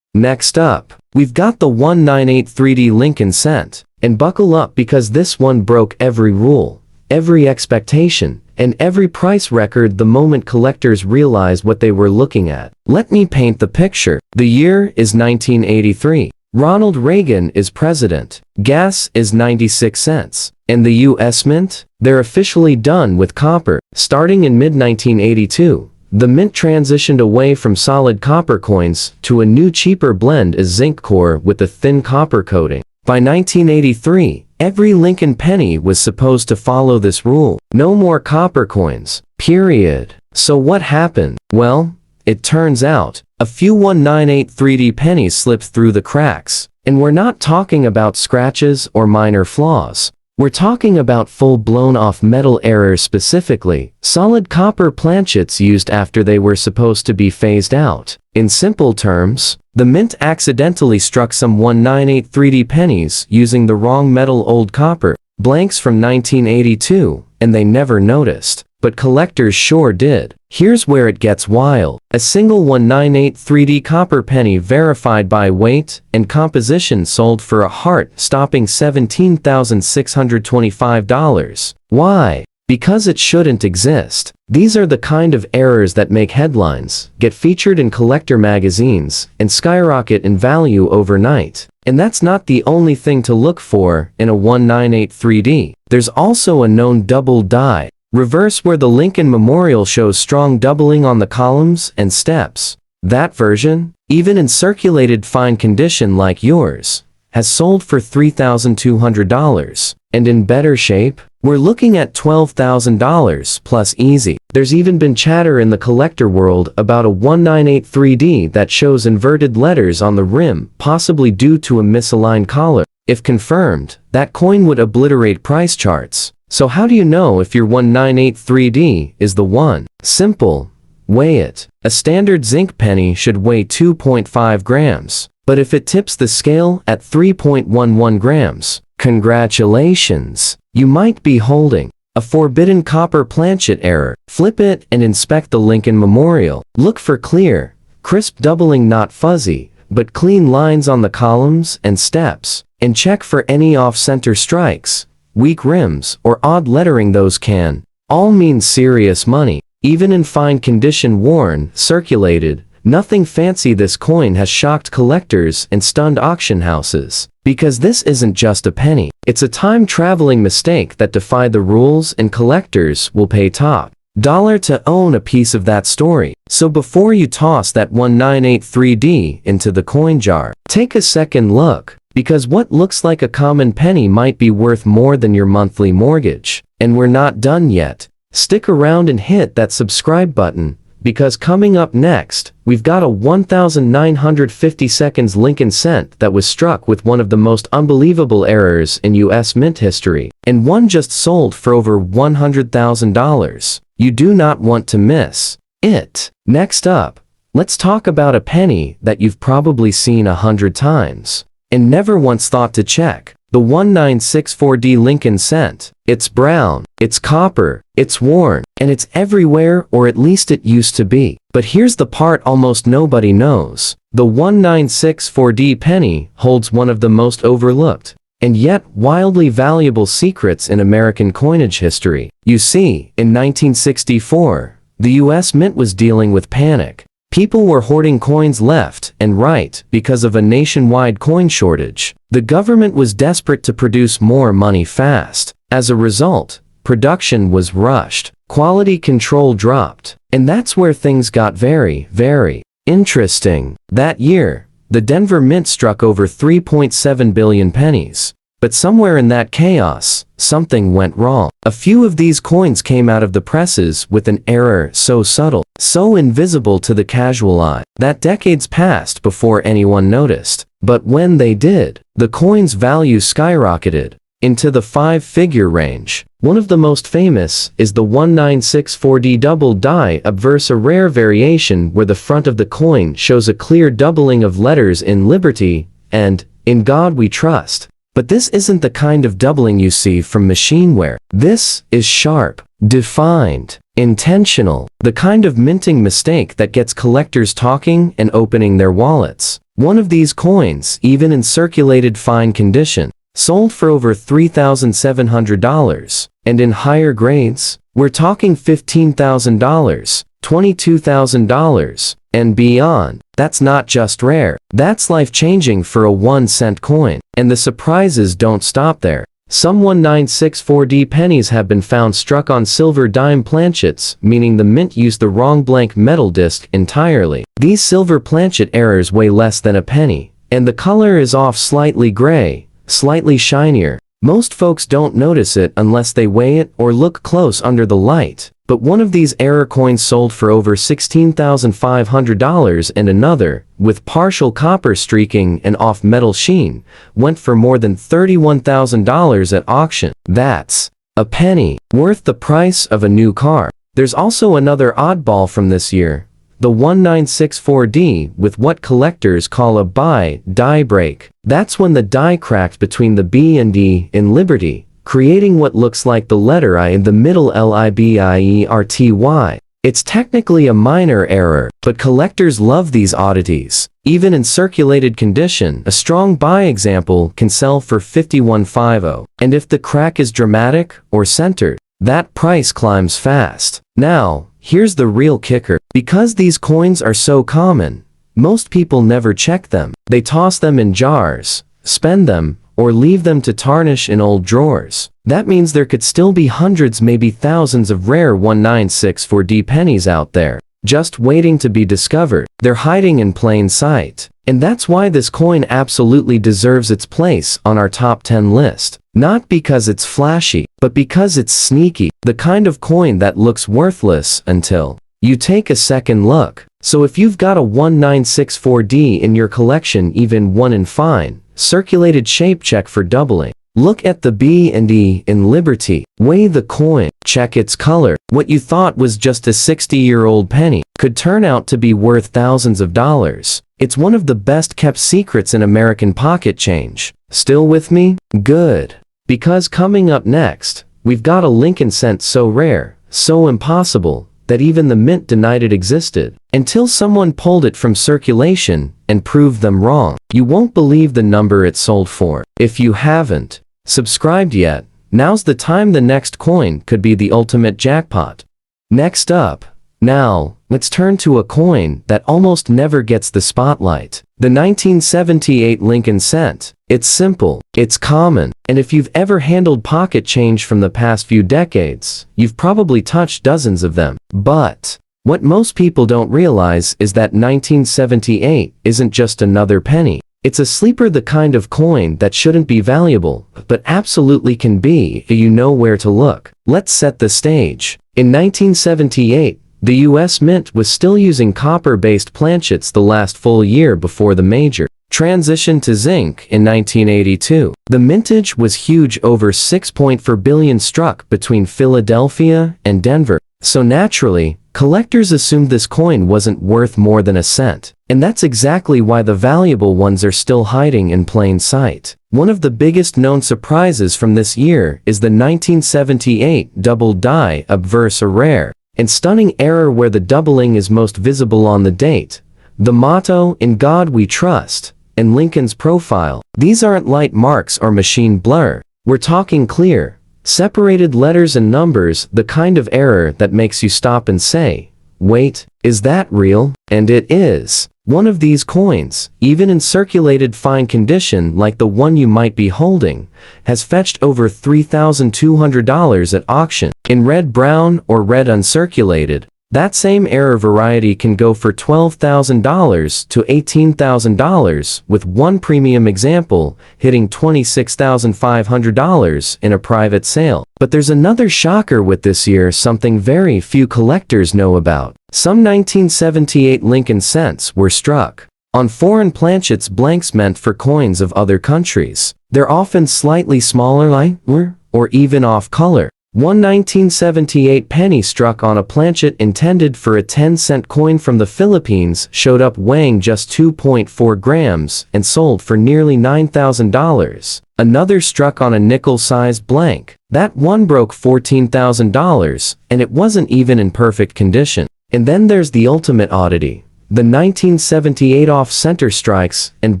Next up, we've got the 198 3D Lincoln cent. And buckle up, because this one broke every rule, every expectation, and every price record the moment collectors realized what they were looking at. Let me paint the picture. The year is 1983. Ronald Reagan is president. Gas is 96 cents. And the US Mint? They're officially done with copper. Starting in mid-1982, the mint transitioned away from solid copper coins to a new cheaper blend as zinc core with a thin copper coating. By 1983, every Lincoln penny was supposed to follow this rule. No more copper coins. Period. So what happened? Well, it turns out, a few 198 3D pennies slipped through the cracks. And we're not talking about scratches or minor flaws. We're talking about full-blown off-metal errors, specifically solid copper planchets used after they were supposed to be phased out. In simple terms, the mint accidentally struck some 198 3D pennies using the wrong metal old copper blanks from 1982, and they never noticed. But collectors sure did. Here's where it gets wild. A single 198 3D copper penny verified by weight and composition sold for a heart-stopping $17,625. Why? Because it shouldn't exist. These are the kind of errors that make headlines, get featured in collector magazines, and skyrocket in value overnight. And that's not the only thing to look for in a 198 3D. There's also a known double die reverse, where the Lincoln Memorial shows strong doubling on the columns and steps. That version, even in circulated fine condition like yours, has sold for $3,200. And in better shape, we're looking at $12,000 plus easy. There's even been chatter in the collector world about a 198 3D that shows inverted letters on the rim, possibly due to a misaligned collar. If confirmed, that coin would obliterate price charts. So how do you know if your 198 3D is the one? Simple. Weigh it. A standard zinc penny should weigh 2.5 grams. But if it tips the scale at 3.11 grams, congratulations! You might be holding a forbidden copper planchet error. Flip it and inspect the Lincoln Memorial. Look for clear, crisp doubling, not fuzzy, but clean lines on the columns and steps. And check for any off-center strikes, weak rims, or odd lettering. Those can all mean serious money. Even in fine condition, worn, circulated, nothing fancy, this coin has shocked collectors and stunned auction houses. Because this isn't just a penny. It's a time-traveling mistake that defied the rules, and collectors will pay top dollar to own a piece of that story. So before you toss that 198 3D into the coin jar, take a second look. Because what looks like a common penny might be worth more than your monthly mortgage. And we're not done yet. Stick around and hit that subscribe button, because coming up next, we've got a 1952 Lincoln cent that was struck with one of the most unbelievable errors in U.S. mint history, and one just sold for over $100,000. You do not want to miss it. Next up, let's talk about a penny that you've probably seen 100 times and never once thought to check. The 1964D Lincoln cent. It's brown, it's copper, it's worn, and it's everywhere, or at least it used to be. But here's the part almost nobody knows. The 1964D penny holds one of the most overlooked and yet wildly valuable secrets in American coinage history. You see, in 1964, the U.S. Mint was dealing with panic. People were hoarding coins left and right because of a nationwide coin shortage. The government was desperate to produce more money fast. As a result, production was rushed. Quality control dropped. And that's where things got very, very interesting. That year, the Denver Mint struck over 3.7 billion pennies. But somewhere in that chaos, something went wrong. A few of these coins came out of the presses with an error so subtle, so invisible to the casual eye, that decades passed before anyone noticed. But when they did, the coin's value skyrocketed into the five-figure range. One of the most famous is the 1964D double die obverse, a rare variation where the front of the coin shows a clear doubling of letters in Liberty and In God We Trust. But this isn't the kind of doubling you see from machineware. This is sharp, defined, intentional, the kind of minting mistake that gets collectors talking and opening their wallets. One of these coins, even in circulated fine condition, sold for over $3,700, and in higher grades, we're talking $15,000, $22,000, and beyond. That's not just rare, that's life-changing for a 1-cent coin. And the surprises don't stop there. Some 1964D pennies have been found struck on silver dime planchets, meaning the mint used the wrong blank metal disc entirely. These silver planchet errors weigh less than a penny, and the color is off slightly gray, slightly shinier. Most folks don't notice it unless they weigh it or look close under the light. But one of these error coins sold for over $16,500, and another, with partial copper streaking and off-metal sheen, went for more than $31,000 at auction. That's a penny, worth the price of a new car. There's also another oddball from this year, the 1964D, with what collectors call a die break. That's when the die cracked between the B and D in Liberty, creating what looks like the letter I in the middle, LIBIERTY. It's technically a minor error, but collectors love these oddities. Even in circulated condition, a strong buy example can sell for $51.50. And if the crack is dramatic or centered, that price climbs fast. Now, here's the real kicker. Because these coins are so common, most people never check them. They toss them in jars, spend them, or leave them to tarnish in old drawers. That means there could still be hundreds, maybe thousands of rare 1964D pennies out there, just waiting to be discovered. They're hiding in plain sight. And that's why this coin absolutely deserves its place on our top 10 list. Not because it's flashy, but because it's sneaky, the kind of coin that looks worthless until you take a second look. So if you've got a 1964D in your collection, even one in fine, circulated shape, check for doubling. Look at the B and E in Liberty. Weigh the coin. Check its color. What you thought was just a 60-year-old penny could turn out to be worth thousands of dollars. It's one of the best kept secrets in American pocket change. Still with me? Good. Because coming up next, we've got a Lincoln cent so rare, so impossible, that even the mint denied it existed, until someone pulled it from circulation and proved them wrong. You won't believe the number it sold for. If you haven't subscribed yet, now's the time. The next coin could be the ultimate jackpot. Next up, now, let's turn to a coin that almost never gets the spotlight. The 1978 Lincoln cent. It's simple, it's common, and if you've ever handled pocket change from the past few decades, you've probably touched dozens of them. But what most people don't realize is that 1978 isn't just another penny. It's a sleeper, the kind of coin that shouldn't be valuable, but absolutely can be if you know where to look. Let's set the stage. In 1978, The US Mint was still using copper-based planchets the last full year before the major transition to zinc in 1982. The mintage was huge, over 6.4 billion struck between Philadelphia and Denver. So naturally, collectors assumed this coin wasn't worth more than a cent. And that's exactly why the valuable ones are still hiding in plain sight. One of the biggest known surprises from this year is the 1978 double die obverse, a rare and stunning error where the doubling is most visible on the date, the motto, "In God We Trust," and Lincoln's profile. These aren't light marks or machine blur. We're talking clear, separated letters and numbers, the kind of error that makes you stop and say, "Wait, is that real?" And it is. One of these coins, even in circulated fine condition like the one you might be holding, has fetched over $3,200 at auction. In red brown or red uncirculated, that same error variety can go for $12,000 to $18,000, with one premium example hitting $26,500 in a private sale. But there's another shocker with this year, something very few collectors know about. Some 1978 Lincoln cents were struck on foreign planchets, blanks meant for coins of other countries. They're often slightly smaller, lighter, or even off color. One 1978 penny struck on a planchet intended for a 10-cent coin from the Philippines showed up weighing just 2.4 grams and sold for nearly $9,000. Another struck on a nickel-sized blank. That one broke $14,000, and it wasn't even in perfect condition. And then there's the ultimate oddity, the 1978 off-center strikes and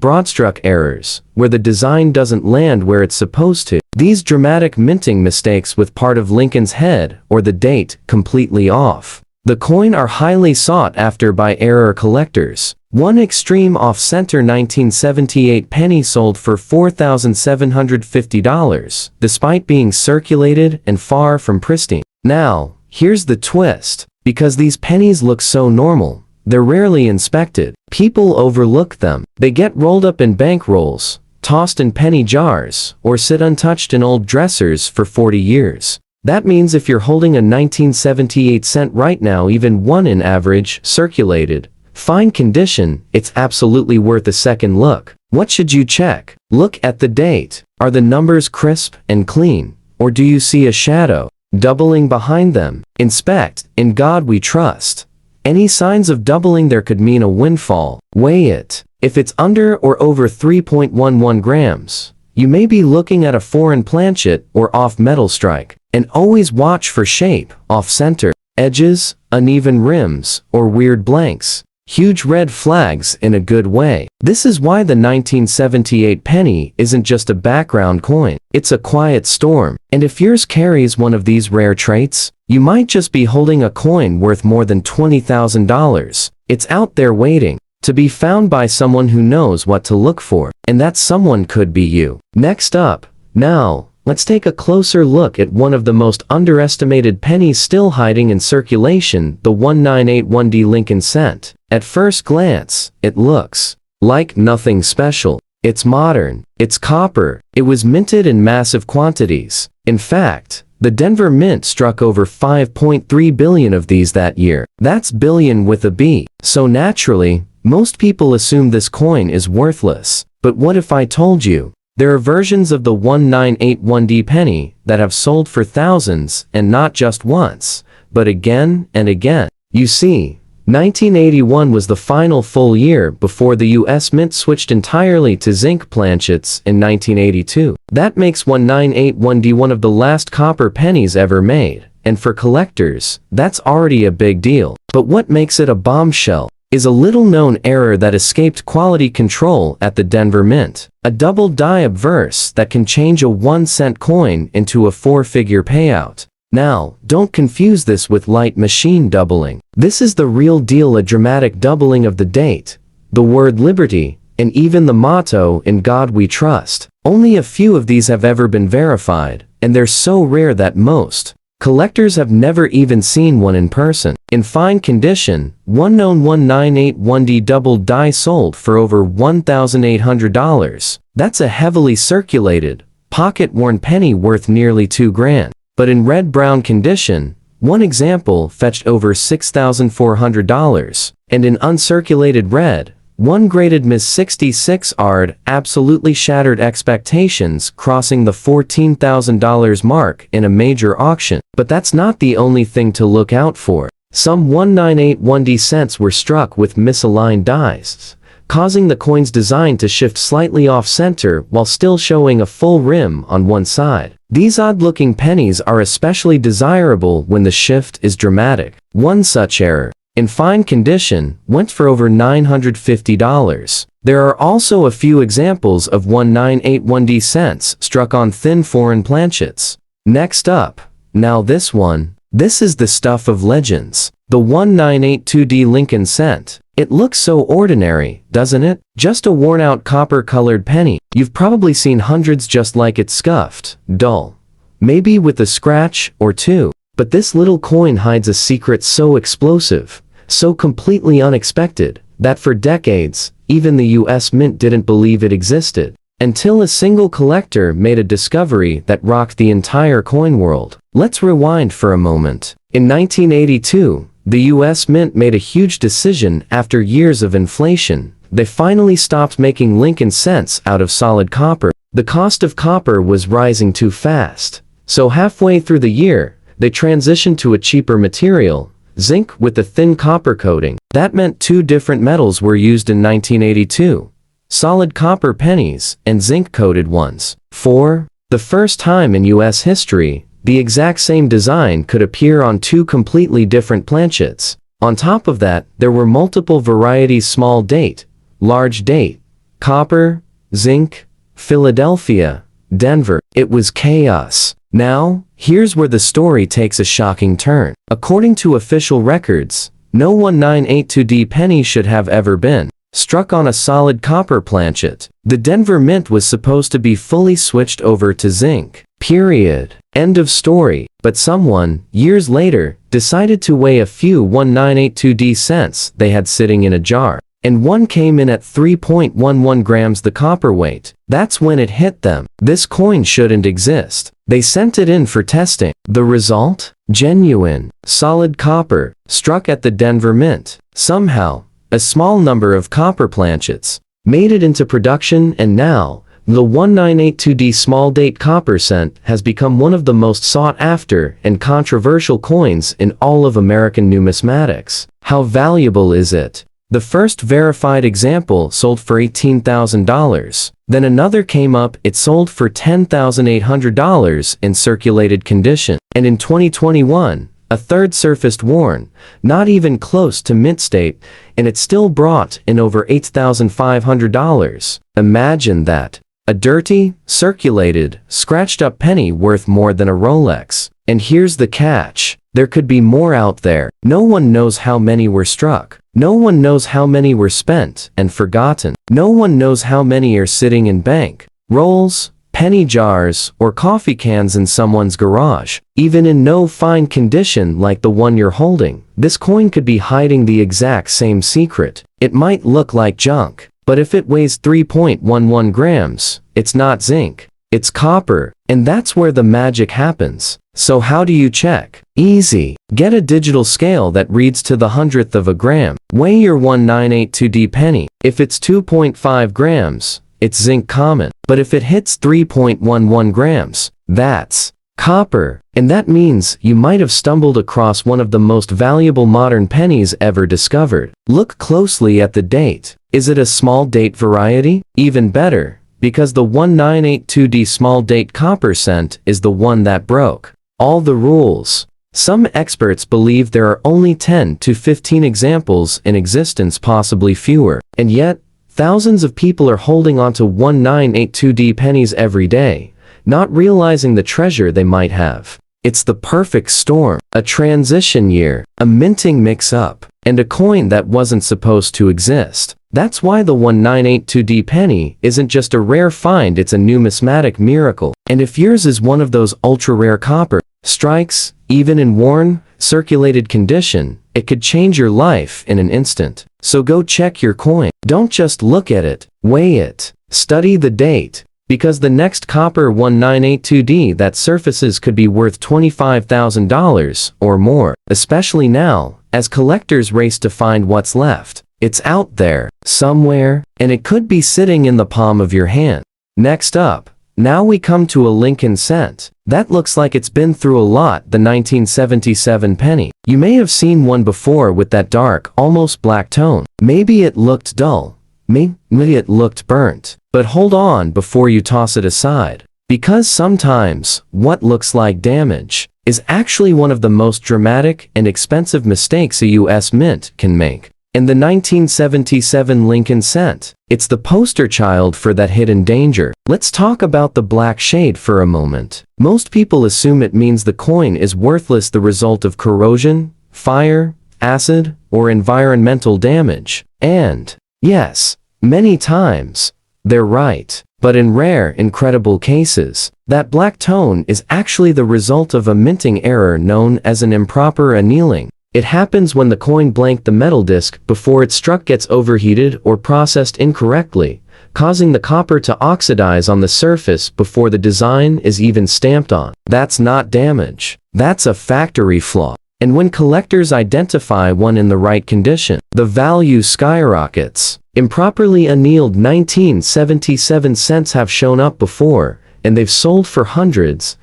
broadstruck errors, where the design doesn't land where it's supposed to. These dramatic minting mistakes with part of Lincoln's head or the date completely off the coin are highly sought after by error collectors. One extreme off-center 1978 penny sold for $4,750, despite being circulated and far from pristine. Now, here's the twist. Because these pennies look so normal, they're rarely inspected. People overlook them. They get rolled up in bank rolls, tossed in penny jars, or sit untouched in old dressers for 40 years. That means if you're holding a 1978 cent right now, even one in average, circulated, fine condition, it's absolutely worth a second look. What should you check? Look at the date. Are the numbers crisp and clean? Or do you see a shadow doubling behind them? Inspect, "In God We Trust." Any signs of doubling there could mean a windfall. Weigh it. If it's under or over 3.11 grams, you may be looking at a foreign planchet or off-metal strike. And always watch for shape, off-center, edges, uneven rims, or weird blanks. Huge red flags in a good way. This is why the 1978 penny isn't just a background coin. It's a quiet storm. And if yours carries one of these rare traits, you might just be holding a coin worth more than $20,000. It's out there waiting to be found by someone who knows what to look for. And that someone could be you. Next up, now, let's take a closer look at one of the most underestimated pennies still hiding in circulation, the 1981D Lincoln cent. At first glance, it looks like nothing special. It's modern. It's copper. It was minted in massive quantities. In fact, the Denver Mint struck over 5.3 billion of these that year. That's billion with a B. So naturally, most people assume this coin is worthless. But what if I told you there are versions of the 1981D penny that have sold for thousands, and not just once, but again and again? You see, 1981 was the final full year before the US Mint switched entirely to zinc planchets in 1982. That makes 1981D one of the last copper pennies ever made, and for collectors, that's already a big deal. But what makes it a bombshell is a little-known error that escaped quality control at the Denver Mint. A double die obverse that can change a 1-cent coin into a 4-figure payout. Now, don't confuse this with light machine doubling. This is the real deal, a dramatic doubling of the date, the word liberty, and even the motto, "In God We Trust." Only a few of these have ever been verified, and they're so rare that most collectors have never even seen one in person. In fine condition, one known 1981D double die sold for over $1,800. That's a heavily circulated, pocket-worn penny worth nearly $2 grand. But in red-brown condition, One example fetched over $6,400, and in uncirculated red, one graded Ms. 66 ard absolutely shattered expectations, crossing the $14,000 mark in a major auction. But that's not the only thing to look out for. Some 1981D cents were struck with misaligned dies, causing the coin's design to shift slightly off-center while still showing a full rim on one side. These odd-looking pennies are especially desirable when the shift is dramatic. One such error, in fine condition, went for over $950. There are also a few examples of 1981D cents struck on thin foreign planchets. Next up, now this one. This is the stuff of legends. The 1982D Lincoln cent. It looks so ordinary, doesn't it? Just a worn-out copper-colored penny. You've probably seen hundreds just like it, scuffed, dull, maybe with a scratch or two. But this little coin hides a secret so explosive, so completely unexpected, that for decades, even the US Mint didn't believe it existed. Until a single collector made a discovery that rocked the entire coin world. Let's rewind for a moment. In 1982, the US Mint made a huge decision after years of inflation. They finally stopped making Lincoln cents out of solid copper. The cost of copper was rising too fast. So halfway through the year, they transitioned to a cheaper material, zinc with a thin copper coating. That meant two different metals were used in 1982. Solid copper pennies and zinc-coated ones. For the first time in US history, the exact same design could appear on two completely different planchets. On top of that, there were multiple varieties: small date, large date, copper, zinc, Philadelphia, Denver. It was chaos. Now, here's where the story takes a shocking turn. According to official records, no 1982D penny should have ever been struck on a solid copper planchet. The Denver Mint was supposed to be fully switched over to zinc. Period. End of story. But someone, years later, decided to weigh a few 1982D cents they had sitting in a jar. And one came in at 3.11 grams the copper weight. That's when it hit them. This coin shouldn't exist. They sent it in for testing. The result? Genuine, solid copper, struck at the Denver Mint. Somehow, a small number of copper planchets made it into production, and now, the 1982D small date copper cent has become one of the most sought after and controversial coins in all of American numismatics. How valuable is it? The first verified example sold for $18,000. Then another came up, it sold for $10,800 in circulated condition. And in 2021, a third surfaced worn, not even close to mint state, and it still brought in over $8,500. Imagine that. A dirty, circulated, scratched up penny worth more than a Rolex. And here's the catch. There could be more out there. No one knows how many were struck. No one knows how many were spent and forgotten. No one knows how many are sitting in bank rolls, penny jars, or coffee cans in someone's garage. Even in no fine condition like the one you're holding, this coin could be hiding the exact same secret. It might look like junk, but if it weighs 3.11 grams, it's not zinc, it's copper, and that's where the magic happens. So how do you check? Easy. Get a digital scale that reads to the hundredth of a gram. Weigh your 1982D penny. If it's 2.5 grams, it's zinc common. But if it hits 3.11 grams, that's copper. And that means you might have stumbled across one of the most valuable modern pennies ever discovered. Look closely at the date. Is it a small date variety? Even better, because the 1982D small date copper cent is the one that broke all the rules. Some experts believe there are only 10 to 15 examples in existence, possibly fewer. And yet, thousands of people are holding onto 1982D pennies every day, not realizing the treasure they might have. It's the perfect storm. A transition year, a minting mix-up, and a coin that wasn't supposed to exist. That's why the 1982D penny isn't just a rare find, it's a numismatic miracle. And if yours is one of those ultra-rare copper strikes, even in worn, circulated condition, it could change your life in an instant. So go check your coin. Don't just look at it, weigh it, study the date, because the next copper 1982D that surfaces could be worth $25,000 or more, especially now, as collectors race to find what's left. It's out there, somewhere, and it could be sitting in the palm of your hand. Next up, now we come to a Lincoln cent. That looks like it's been through a lot, the 1977 penny. You may have seen one before with that dark, almost black tone. Maybe it looked dull. Maybe it looked burnt. But hold on before you toss it aside. Because sometimes, what looks like damage is actually one of the most dramatic and expensive mistakes a US mint can make. In the 1977 Lincoln cent, it's the poster child for that hidden danger. Let's talk about the black shade for a moment. Most people assume it means the coin is worthless, the result of corrosion, fire, acid, or environmental damage. And, yes, many times, they're right. But in rare, incredible cases, that black tone is actually the result of a minting error known as an improper annealing. It happens when the coin blanked the metal disc before it struck gets overheated or processed incorrectly, causing the copper to oxidize on the surface before the design is even stamped on. That's not damage. That's a factory flaw. And when collectors identify one in the right condition, the value skyrockets. Improperly annealed 1977 cents have shown up before, and they've sold for hundreds,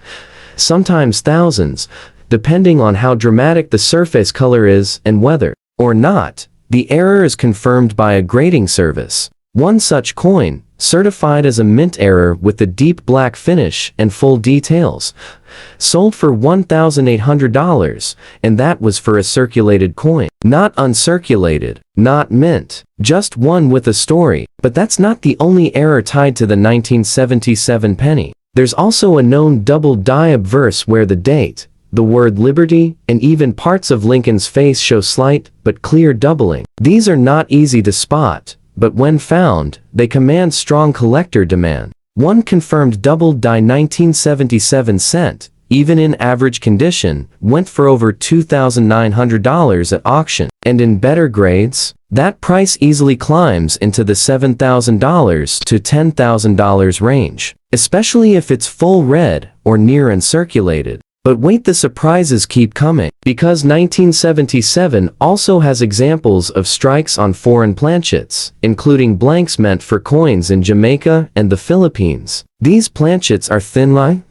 sometimes thousands, depending on how dramatic the surface color is and whether or not the error is confirmed by a grading service. One such coin, certified as a mint error with the deep black finish and full details, sold for $1,800, and that was for a circulated coin. Not uncirculated, not mint, just one with a story. But that's not the only error tied to the 1977 penny. There's also a known double die obverse where the date, the word liberty, and even parts of Lincoln's face show slight but clear doubling. These are not easy to spot, but when found, they command strong collector demand. One confirmed double die 1977 cent, even in average condition, went for over $2,900 at auction. And in better grades, that price easily climbs into the $7,000 to $10,000 range, especially if it's full red or near uncirculated. But wait, the surprises keep coming, because 1977 also has examples of strikes on foreign planchets, including blanks meant for coins in Jamaica and the Philippines. These planchets are thin line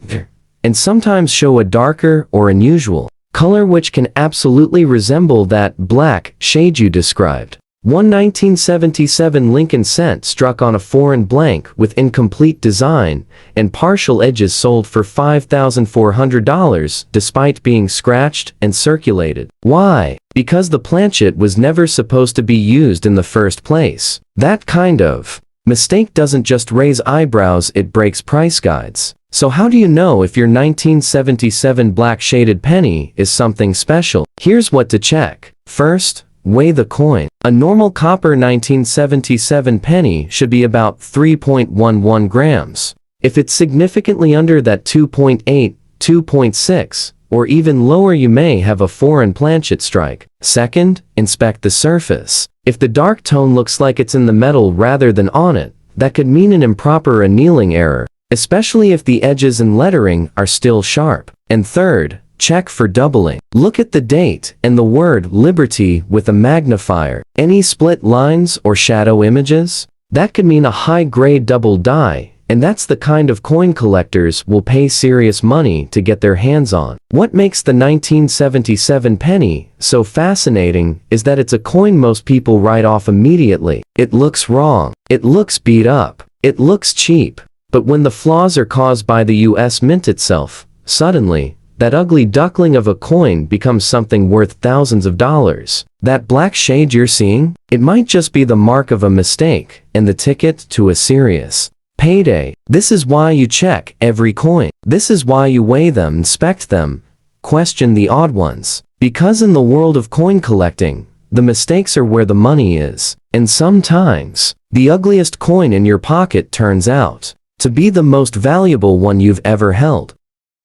and sometimes show a darker or unusual color which can absolutely resemble that black shade you described. One 1977 Lincoln cent struck on a foreign blank with incomplete design and partial edges sold for $5,400 despite being scratched and circulated. Why? Because the planchet was never supposed to be used in the first place. That kind of mistake doesn't just raise eyebrows, it breaks price guides. So how do you know if your 1977 black shaded penny is something special? Here's what to check. First, weigh the coin. A normal copper 1977 penny should be about 3.11 grams. If it's significantly under that 2.8, 2.6, or even lower, you may have a foreign planchet strike. Second, inspect the surface. If the dark tone looks like it's in the metal rather than on it, that could mean an improper annealing error, especially if the edges and lettering are still sharp. And third, check for doubling. Look at the date and the word liberty with a magnifier. Any split lines or shadow images? That could mean a high-grade double die, and that's the kind of coin collectors will pay serious money to get their hands on. What makes the 1977 penny so fascinating is that it's a coin most people write off immediately. It looks wrong. It looks beat up. It looks cheap. But when the flaws are caused by the US mint itself, suddenly, that ugly duckling of a coin becomes something worth thousands of dollars. That black shade you're seeing? It might just be the mark of a mistake and the ticket to a serious payday. This is why you check every coin. This is why you weigh them, inspect them, question the odd ones. Because in the world of coin collecting, the mistakes are where the money is. And sometimes, the ugliest coin in your pocket turns out to be the most valuable one you've ever held.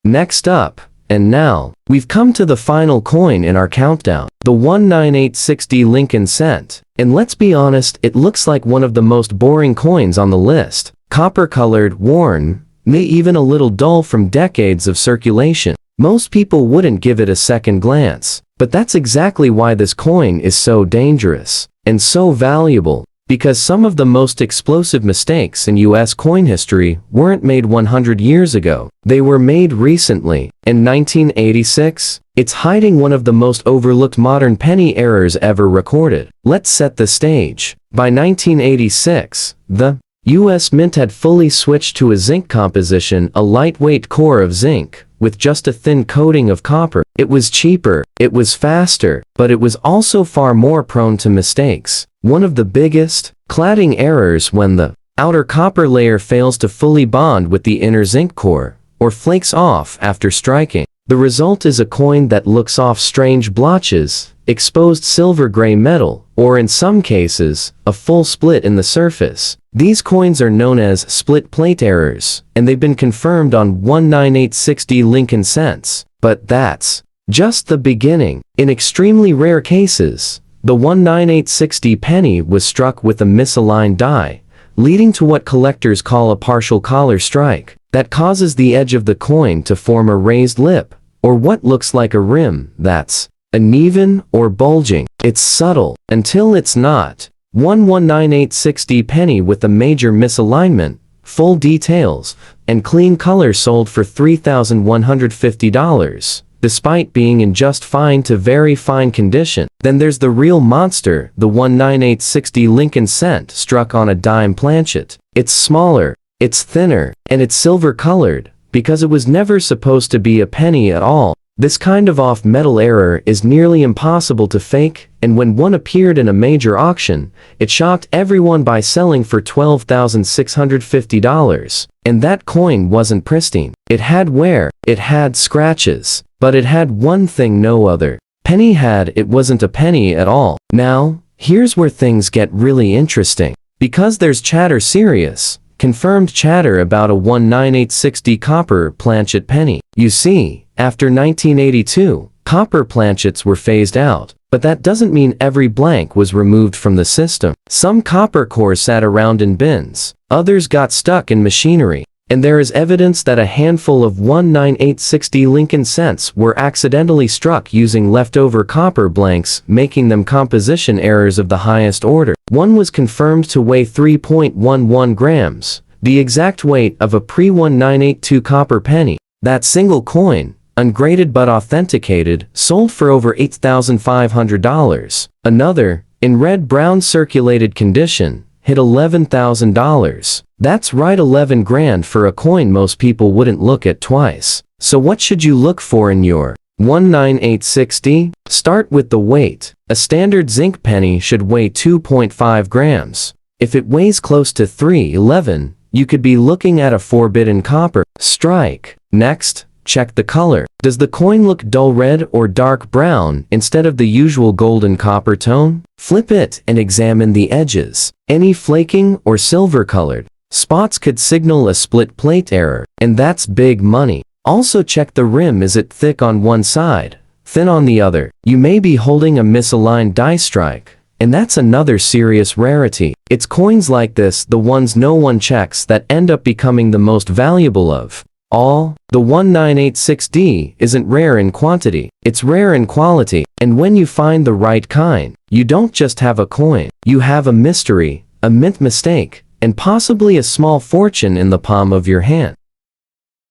Next up, and now, we've come to the final coin in our countdown, the 19860 Lincoln cent. And let's be honest, it looks like one of the most boring coins on the list. copper-colored, worn, may even a little dull from decades of circulation. Most people wouldn't give it a second glance, but that's exactly why this coin is so dangerous and so valuable, because some of the most explosive mistakes in US coin history weren't made 100 years ago. They were made recently. In 1986, it's hiding one of the most overlooked modern penny errors ever recorded. Let's set the stage. By 1986, the US Mint had fully switched to a zinc composition, a lightweight core of zinc, with just a thin coating of copper. It was cheaper, it was faster, but it was also far more prone to mistakes. One of the biggest, cladding errors when the outer copper layer fails to fully bond with the inner zinc core, or flakes off after striking. The result is a coin that looks off strange blotches, exposed silver-gray metal, or in some cases, a full split in the surface. These coins are known as split plate errors, and they've been confirmed on 19860 Lincoln cents. But that's just the beginning. In extremely rare cases, the 19860 penny was struck with a misaligned die, leading to what collectors call a partial collar strike. That causes the edge of the coin to form a raised lip, or what looks like a rim that's uneven or bulging. It's subtle, until it's not. 19860 penny with a major misalignment, full details, and clean color sold for $3,150, despite being in just fine to very fine condition. Then there's the real monster, the 19860 Lincoln cent struck on a dime planchet. It's smaller, it's thinner, and it's silver-colored, because it was never supposed to be a penny at all. This kind of off-metal error is nearly impossible to fake, and when one appeared in a major auction, it shocked everyone by selling for $12,650. And that coin wasn't pristine. It had wear, it had scratches, but it had one thing no other penny had. It wasn't a penny at all. Now, here's where things get really interesting. Because there's chatter, serious, confirmed chatter about a 19860 copper planchet penny. You see, after 1982, copper planchets were phased out, but that doesn't mean every blank was removed from the system. Some copper cores sat around in bins, others got stuck in machinery, and there is evidence that a handful of 19860 Lincoln cents were accidentally struck using leftover copper blanks, making them composition errors of the highest order. One was confirmed to weigh 3.11 grams, the exact weight of a pre-1982 copper penny. That single coin, ungraded but authenticated, sold for over $8,500. Another, in red-brown circulated condition, hit $11,000. That's right, 11 grand for a coin most people wouldn't look at twice. So what should you look for in your 19860? Start with the weight. A standard zinc penny should weigh 2.5 grams. If it weighs close to 3.11, you could be looking at a forbidden copper strike. Next, check the color. Does the coin look dull red or dark brown instead of the usual golden copper tone? Flip it and examine the edges. Any flaking or silver-colored spots could signal a split plate error, and that's big money. Also check the rim. Is it thick on one side, thin on the other? You may be holding a misaligned die strike, and that's another serious rarity. It's coins like this, the ones no one checks, that end up becoming the most valuable of all. The 19860 isn't rare in quantity, it's rare in quality. And when you find the right kind, you don't just have a coin, you have a mystery, a mint mistake, and possibly a small fortune in the palm of your hand.